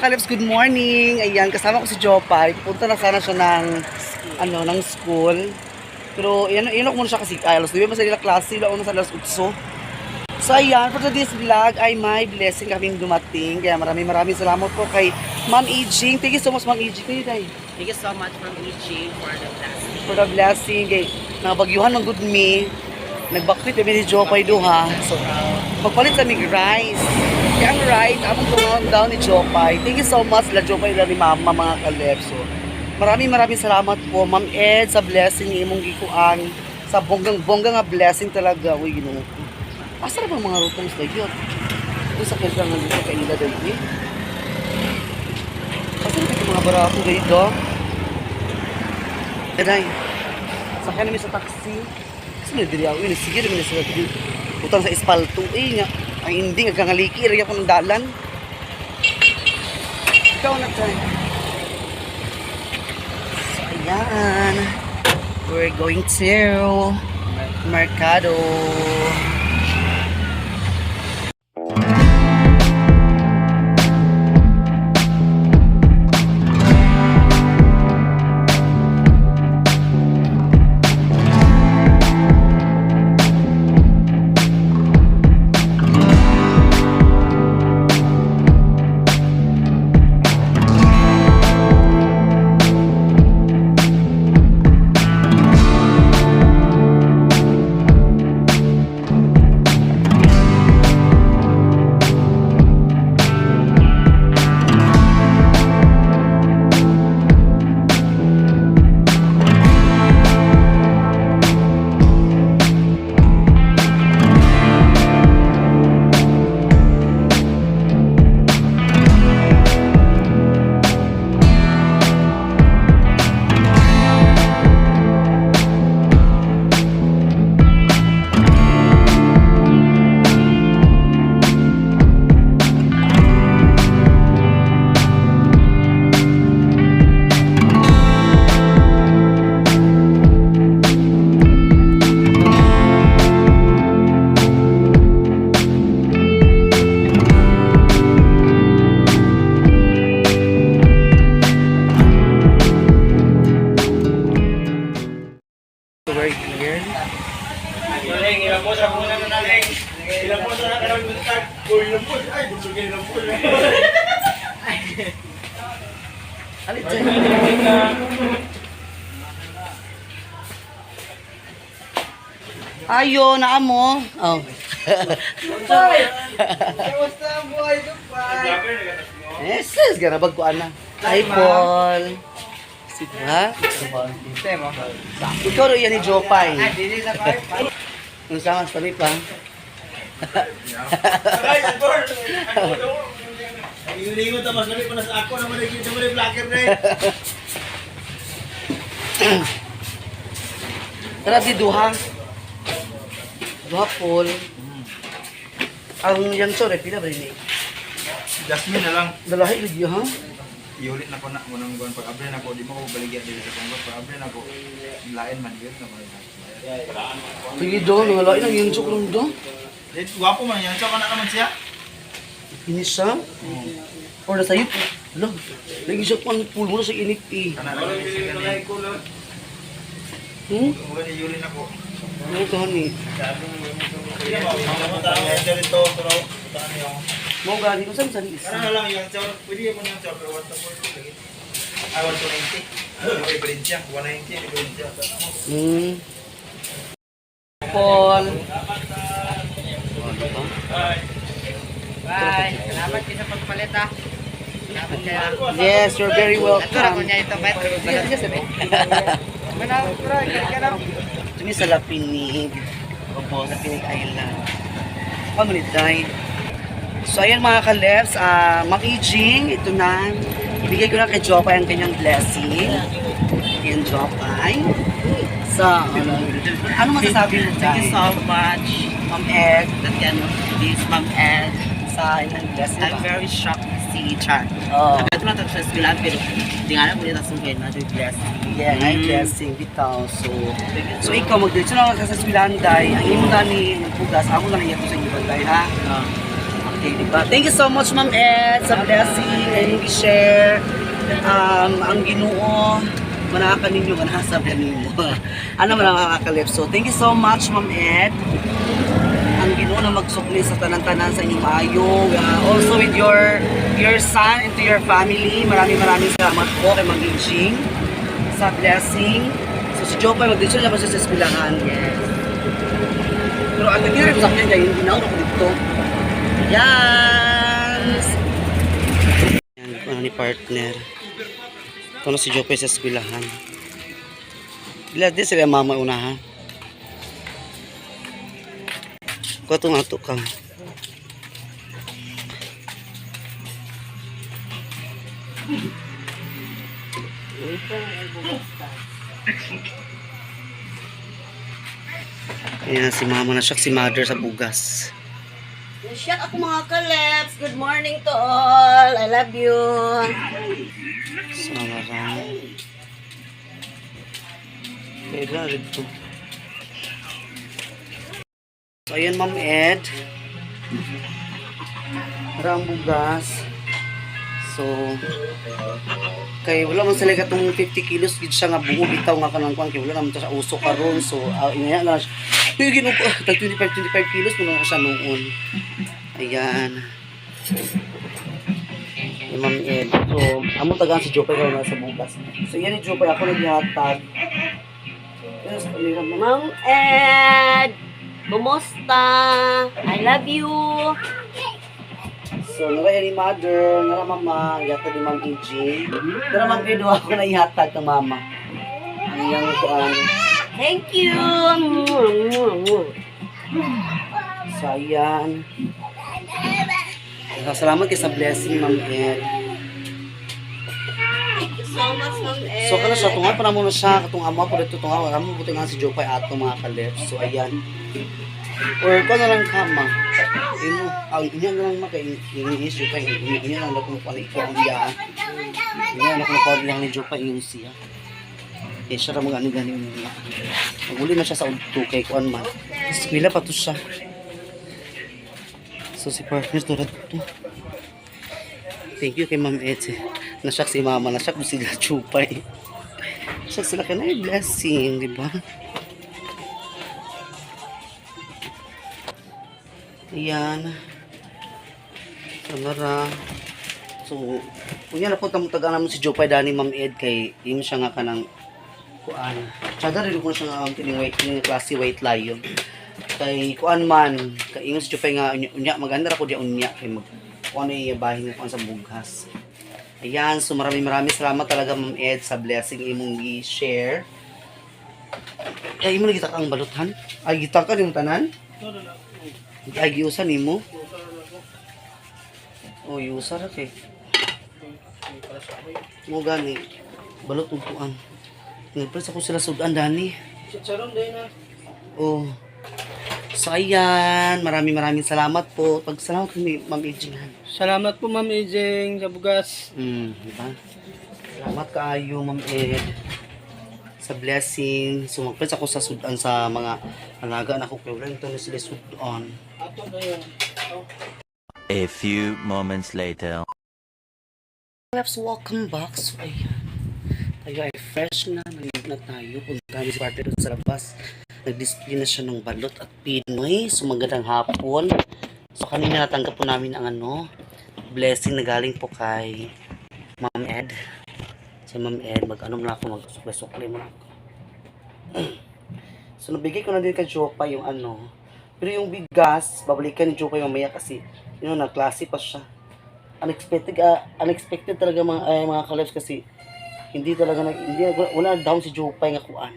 Kalebs, good morning. Ayan, kasama ko si Jopay. Pupunta na sana siya ng school. Pero inok muna siya kasi alas 9 pa sa nila klase, laon na sa alas 8. So ayan, for today's vlog ay may blessing kaming dumating. Kaya maraming salamat po kay Ma'am Ijing. Thank you so much, Ma'am Ijing. Thank you so much from EJ for the blessing. For the blessing. Kay nabagyuhan ng good me. Nagbakwit kami ni Jopay duha. So, magpalit sa mig rice. Kaya ang rice, among tumaon daw ni Jopay. Thank you so much la Jopay la ni Mama mga Kalebs. So, maraming salamat po Ma'am Ed sa blessing ni imong gikuan. Sa bonggang nga blessing talaga. Uy, Ginoo. Asa na bang mga rutong sa yun? Ito sa kailangan dito kay Ila dali. Asa na mga barato dito? Eday. Sakyan namin sa taxi. Sino diri ako yun? Sige namin sa diri. Utang sa espalto. Nga. Ay hindi. Nagkangaliki. Rin ako ng dalan. Ikaw na tayo. So ayan. We're going to Mercado. We're here. Ilang po sa muna na naling. Ilang po sa nakarang buntag. Ilang po. Ay, busugin ilang po. Alit dyan. Ayo, naamo. Oh. Kamusta ang buhay ko pa? Yes, ganabag ko ana. Hi, Paul. Ha? Ikaw rin yan ni Jopay. Ang sangas kami pa. Ay, Bor! Ilingot na mas pa na sa ako na manigit mo rin vlogger na eh. Tara, di duha. Duha, Paul. Ang yang sore, pila ba rin eh? Jasmine na lang. Dalahi, ligyo, ha? Iulit na ko na munang gon pag abre na ko di mo ko baligya dito sa Congo pag abre na ko lain man gyud na ko. Sige doon, wala lang yung joke lang doon. Guwapo man yan, so kana naman siya. Finish siya? Or nasa iyo? Alam, lagi siya pang pool mo sa init eh. Kana lang siya ko lang. Mo gani iulit na ko. Ano ito, honey? Mo ta ang dito pero taan niyo. Mau gani ko saan isa? Kana lang yung chow, pwede mo yung chow pero what the fuck lagi. I want 290. Ano diferensya? 190 diferensya. Paul. Bye. Salamat kayo sa pagpalit ha. Salamat kayo. Yes, you're very Ito na welcome. ko niya ito, bet. Ito sa Lapinig. Opo, Lapinig Island. Pamunitay. So ayan mga Kalebs, Ma'am Ijing, ito na. Ibigay ko na kay Jopay ang kanyang blessing. Ayan, Jopay. So, ano masasabi mo Thank you so much, Ma'am Ed, that yan, this Ma'am Ed. sa ilang blessing I'm ba? very shocked to see Char. Oh, Ito na ito sa eskwelahan, pero hindi nga lang ulit ang sungkay na ito yung blessing. yeah, ay blessing bitaw. So ikaw magdiretso na ka sa Swilanday. Ang imo gani pugas, ako na lang yato sa inyo banday ha. Okay, diba? Thank you so much, Ma'am Ed, sa blessing and i-share. Ang Ginoo, manaka ninyo, manasa ninyo. Ano man ang makakalip. So, thank you so much, Ma'am Ed. Ang Ginoo na magsukli sa tanan-tanan sa inyong maayo. Also with your son and to your family. Maraming salamat po kay Ma'am Ijing sa blessing. So, si Jopay, mag-dito siya sa eskwelahan. Yes. Pero ang nagkira ko sa akin, kaya yung ginawa ko dito. Yan! Yan, ano ni partner. Ito na si Jopay sa eskwelahan. Bila din sila mama unahan. Kuha itong ato ka. Ayan, si mama na siya, si mother sa bugas. Shout ako mga kaleps. Good morning to all. I love you. Samarang. Kaya rin ito. So, ayan, Ma'am Ed. Marang bugas. So, kay wala man sila katong 50 kilos gid siya nga buo bitaw nga kanang kwan kay wala naman ta sa uso karon. So, ina na siya. Tuy ginuko tag 25 kilos mo na siya noon. Ayan. Yung Ma'am Ed. So, amo tagaan si Jopay karon sa bugas. So, yan ni Jopay ako naghatag. Yes, Ma'am Ed. Kumusta? I love you. So, nara ni mother, nara mama, yata ni Ma'am EJ. Nara Ma'am Edo ako na ihatag ng mama. Ayan ko thank you. So, ayan. Salamat kayo sa blessing, Ma'am Ed. So much, Ma'am Ed. So, kana siya, tunga pa na muna siya, katong ama po dito, tunga, kami buti nga si Jopay ato mga kalip. So, ayan. Or ko na lang kama. Ino, ang inya na lang maka-issue kay inya na lang kung paano ito ang iya. Inya na kung paano lang ni Jopay yung siya. Eh, siya ramang gani-gani niya. Maguli na siya sa udto kay kuan man. Eskwela pa to siya. So, si partners to to. Thank you kay Ma'am Ed. Nasyak si mama, nasyak mo sila Jopay. Nasyak sila ka na blessing, di ba? Ayan. Samara. So, kunya na po taga naman si Jopay dani Ma'am Ed kay yung siya nga kanang kuan. Tsada rin ko siya nga ang tining klase white lion. Kay kuan man, kay ingon si Jopay nga unya maganda ra ko di unya kay mag kuan ay bahin ko sa bugas. Ayan, so maraming salamat talaga Ma'am Ed sa blessing imong i-share. Ay, imo nagita kang baluthan? Ay, gita ka yung tanan? Ay, giusan nimo? Oh, iusan ra kay. Mo gani. Balot upuan. Nagpres ako sila sudan dani. Chicharon din na. Oh. So ayan, maraming salamat po. Pagsalamat kami Ma'am Ejing. Salamat po Ma'am Ejing sa bugas. Diba? Salamat kaayo Ma'am Ed sa blessing. So magpres ako sa sudan sa mga alaga na ko kay wala nito na sila sudan. A few moments later. Perhaps welcome back. So ayan. Tayo ay fresh na. Nalilig na tayo. Punta kami sa party doon sa labas. Nag-display na siya ng balot at Pinoy. So magandang hapon. So kanina natanggap po namin ang blessing na galing po kay Ma'am Ed. Si Ma'am Ed, mag-ano mo na ako, mag-sukli mo na ako. So nabigay ko na din kay Jopay yung pero yung bigas, babalikan ni Jopay mamaya kasi na klase pa siya. Unexpected talaga mga kalabs kasi wala down si Jopay nga kuan.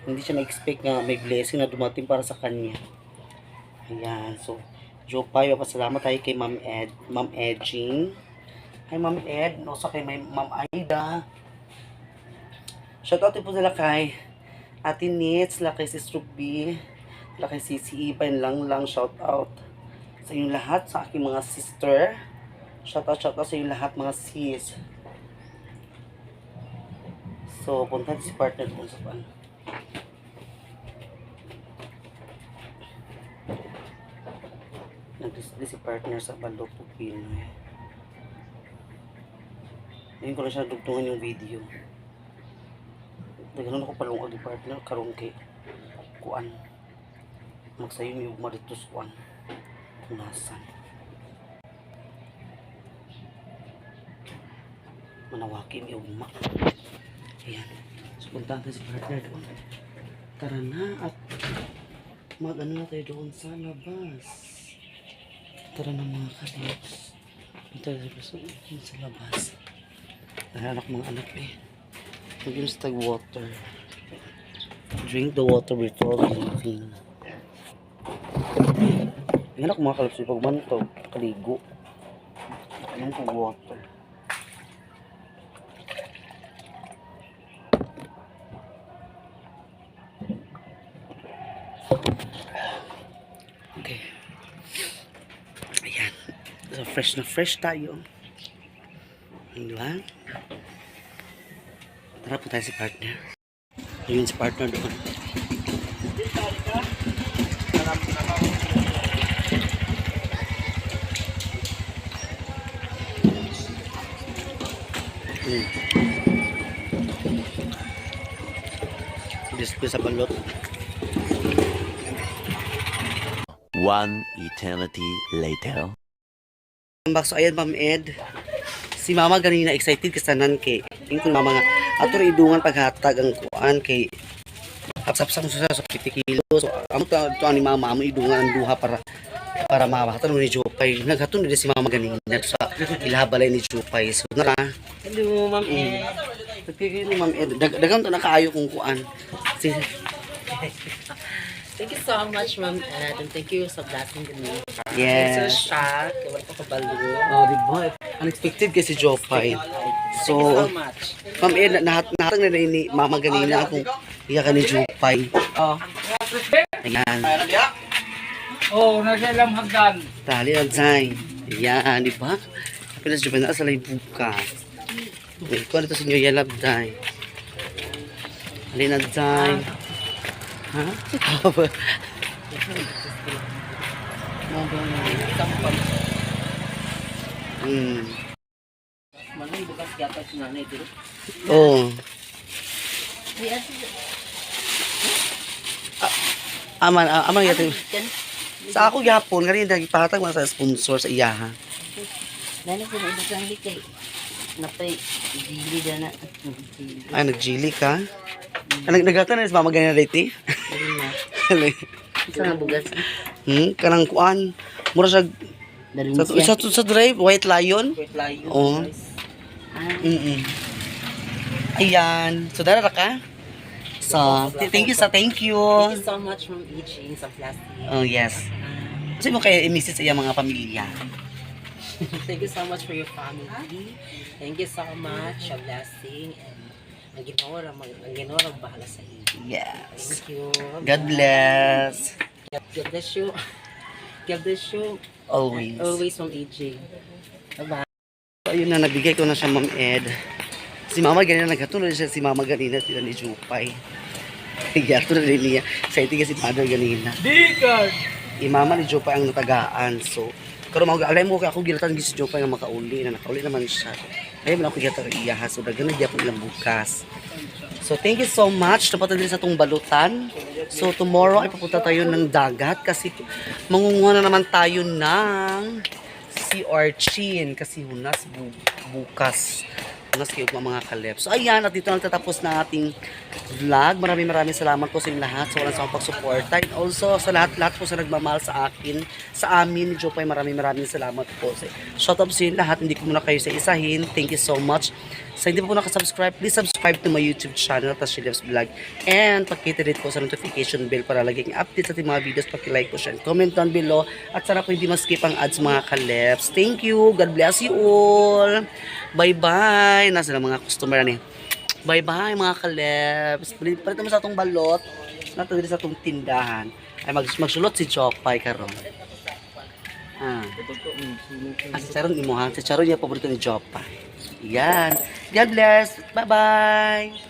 Hindi siya na-expect nga may blessing na dumating para sa kanya. Ayan, so Jopay, pasalamat tayo kay Ma'am Ed, Ma'am Edging. Hi Ma'am Ed, no sa kay Ma'am Aida. Shoutout po sila kay Ate Nits, sila kay Sis Ruby, sila kay Sisi Ipa, lang shoutout sa inyong lahat, sa aking mga sister. Shoutout sa inyong lahat mga sis. So, punta si partner ko sa pan. Nag-display si partner sa balot o Pinoy. Ngayon ko lang siya dugtungan yung video. Nagano'n ako palungkod ni partner karong kay kuan. Magsayo ni ugma dito sa kuan. Punasan. Manawakin ni ugma. Ayan. So puntahan tayo si partner doon. Tara na at mag-ano na tayo doon sa labas. Tara na mga kalips. Punta tayo sa labas. Nahanap mga anak eh. Mag-inom sa water. Drink the water before leaving. Nahanap mga kalips. Pag man ito, kaligo. Inom ko water. Okay. Ayan. So, fresh na fresh tayo. Diba? Tara po tayo si partner. Ayun si partner doon. Display sa balot. One eternity later. So ayan Ma'am Ed. Si Mama ganina excited kasanan kay yung mama nga ato rin idungan paghatag ang kuan kay hapsap-sap sa 50 kilo. So amo to ni Mama amo idungan ang duha para mabahatag ni Jopay. Naghaton din si Mama ganina sa ilabalay ni Jopay. So na. Hello, Ma'am Ed. Pagkikilo Ma'am Ed. Dagang to nakaayo kung kuan. Si Thank you so much, Ma'am Ed. And thank you sa blessing me. yes. I'm so shocked. Wala ko kabalo. Oh, di ba? Unexpected kasi Jopay. Thank you So, so much. Ma'am Ed, nahatag na ni Mama ganina akong iyakan ni Jopay. Oh. Ayan. Oh, nasa lang hagdan. Tali na dyan. Ayan, di ba? Pinas Jopay na sa lay buka. May ikuha dito sa inyo yalab dyan. Tali na dyan. Ha? Hmm. Manay bukas yata si nanay dito. Oh. Aman yata. Sa ako gyapon kani nagipatag man sa sponsor sa iyaha. Nanay ko na ibang kay napay dili na. Ay nagjili ka. Nagata na sa mama ganyan dito. Isa na bugas. Kanang kuan. Mura siya sa drive White Lion. Wait lang yun. Oh. Ayan. So dara ka. So, thank you. Thank you so much, Ma'am Ichi, sa plastic. Oh, yes. Kasi mo kayo i-miss sa iyang mga pamilya. Thank you so much for your family. Thank you so much, a blessing. And ang Ginoo ra bahala sa iyo. Yes. Thank you. God bless. God bless you. God bless you. Always. Always, Ma'am Ichi. Bye-bye. So, ayun na, nabigay ko na siya, Ma'am Ed. Si Mama ganina, nagkatulad siya si Mama ganina, sila ni Jupay. Nagkatulad rin niya. Sa iti si Mother ganina. Dikan! Mama ni Jupay ang natagaan. So, karon alay mo ako gilatan gi si Jupay nga makauli na nakauli naman siya. Ay man ako gilatan iyaha. So, daghan na gyapon ilang bukas. So, thank you so much. Napatan din sa itong balutan. So, tomorrow ay papunta tayo ng dagat kasi mangunguha na naman tayo ng sea urchin kasi hunas bukas. Hunas kayo mga kalep. So, ayan. At dito nagtatapos na ating vlog. Maraming salamat po sa inyong lahat sa walang samang pagsuporta. And also, sa lahat po sa nagmamahal sa akin, sa amin, Jopay, maraming salamat po. Shout out sa inyo lahat. Hindi ko muna kayo sa isahin. Thank you so much. Sa hindi pa po nakasubscribe, please subscribe to my YouTube channel, Tashiev's Vlog. And pakita rin po sa notification bell para laging update sa ating mga videos. Paki-like po siya and comment down below. At sana po hindi ma-skip ang ads mga kaleps. Thank you. God bless you all. Bye-bye. Nasa na mga customer ni. Bye-bye mga kaleps. Palit naman sa atong balot. Nato din sa atong tindahan. Ay magsulot si Jopay karon. Si Charon imo ha. Si Charon niya paborito ni Jopay. Yan. God bless. Bye-bye.